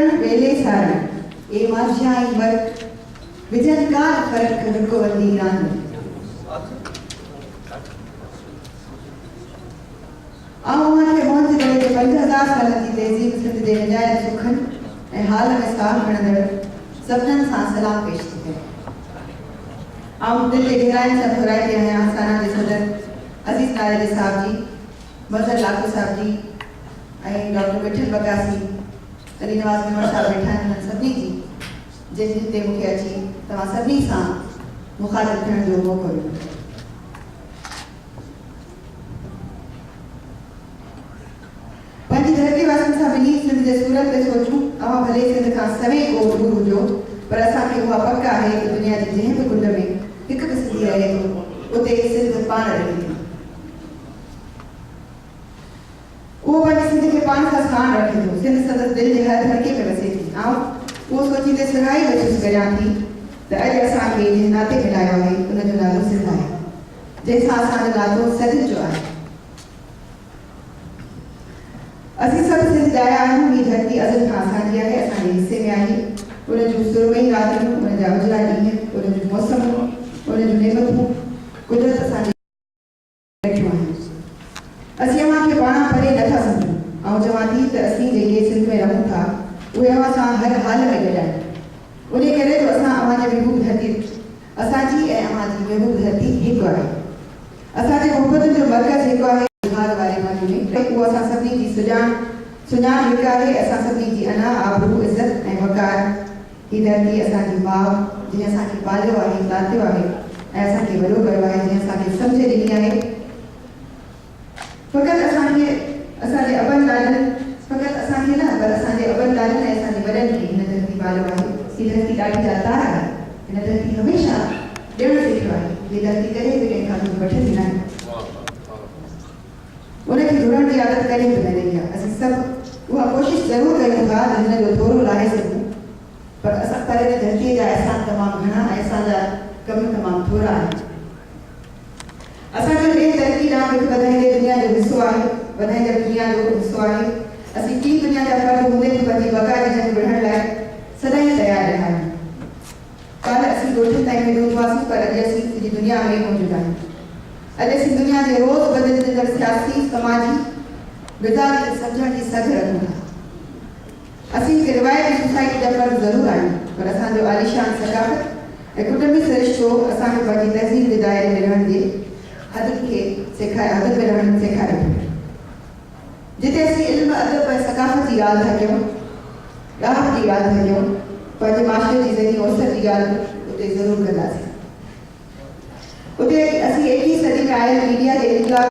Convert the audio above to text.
करण वेले सारी ए माजियाई वर्क विजनकार फर्क रुको वंदीनान आवां के मौत दे 50,000 साल जी तहजीब सिंध दे नजायज सुखन ए हाल में साह खणंदड़ सभनन सां सलाम पेश थी करे दिल के गहराई से फुराए थे हैं आसाना जे सदर अजीज नायरे साहब जी मजहर लाखो साहब जी डॉक्टर मिठल बकासी अली नवाज मेमर साहब बैठा हैं सभी जी जिते मुझे अची तव्हां सभी सां मुखातिब थियण जो मौक़ो मिलियो। पंहिंजी धरती वासियुनि सां मिली सिंध जे सूरत ते सोचूं अवां भले सिंध खां सवें को दूर हुजो पर असांखे उहा पक आहे त दुनिया जे जंहिं बि कुंड में हिकु बि सिंधी रहे थो उते सिंध पाण रहे थी। उहो पंहिंजे सिंध खे पाण सां साण रखे थो। सिंध संदसि दिलि जे हर धड़के में वसे थी। उहो सोचींदे सिराई महसूस करियां थी त अॼु असांखे जंहिं नाते मिलायो आहे उनजो नालो सिंध आहे जंहिंसां असांजो नातो सदियुनि जो आहे। असीं सभु सिंध जा आहियूं। हीअ धरती अज़ल खां असांजी आहे असांजे हिसे में आहे। उन जूं सुरमई रातियूं उन जा उजला ॾींहं उन जूं मौसमूं उन जूं नेमतूं कुदरत असांजे रखियूं आहिनि। असीं अव्हां खे पाण परे नथा सम्झूं। चवां थी त असीं जेके सिंध में रहूं था उहे अव्हां सां हर हाल में गॾु आहिनि। उन करे तो असां अव्हां जे महबूब धरती असांजी ऐं अव्हां जी महबूब धरती हिकु आहे। असांजे मोहबतुनि जो मर्कज़ हिकु आहे बिहार वारे मानी में। उहो असां सभिनी जी सुञाण हिकु आहे। असां सभिनी जी अना आबरू इज़त ऐं वकार हीअ धरती असांजी माउ जंहिं असांखे पालियो आहे लाथियो आहे ऐं असांखे वॾो कयो आहे जंहिं असांखे सम्झ ॾिनी आहे। फ़क़ति असांखे असांजे अबनि ॾाॾनि फ़क़ति असांखे न पर असांजे अबनि ॾाॾनि ऐं असांजे वॾनि खे हिन धरती पालियो आहे। हीअ धरती ॾाढी जातार आहे। हिन धरती हमेशह ॾियणु सिखियो आहे। हीअ धरती कॾहिं बि कंहिं खां कुझु वठंदी न आहे। उनखे घुरण जी आदत कॾहिं बि न रही आहे। असीं सभु उहा कोशिशि ज़रूरु कयूं था त हिन जो थोरो लाहे सघूं पर हिन धरतीअ जा अहसान तमामु घणा ऐं असांजा कम तमामु थोरा आहिनि। असांजो ॿिए तरक़ी ॾांहुं हिकु वधाईंदे दुनिया जो हिसो आहे। वधाईंदड़ दुनिया जो हिसो आहे। असीं टी दुनिया जा फ़र्द हूंदे बि पंहिंजी वका जी जंग विढ़ण लाइ सदाईं तयारु रहिया आहियूं। काल्ह असीं ॻोठनि ताईं महदूद हुआसीं पर अॼु असीं सॼी दुनिया में मौजूदु आहियूं। अॼु असीं दुनिया जे रोज़ बदिलजंदड़ सियासी समाजी मिज़ाज खे सम्झण जी सघ रखूं था। असीं हिकु रिवायती सोसाइटी जा फ़र्द ज़रूरु आहियूं पर असांजो आलीशान सक़ाफ़त ऐं कुटुंबी सिरिश्तो असांखे पंहिंजी तहज़ीब जे दायरे में रहण जे हदनि में रहण सेखारे थो। जिते असीं इल्म अदब ऐं सक़ाफ़त जी ॻाल्हि था कयूं ॻाल्हि जी ॻाल्हि था कयूं पंहिंजे माशरे जी ज़नी ओसर जी ॻाल्हि उते ज़रूरु कंदासीं। उते असीं 21वीं सदी में आयल मीडिया जे इख़्तिलाफ़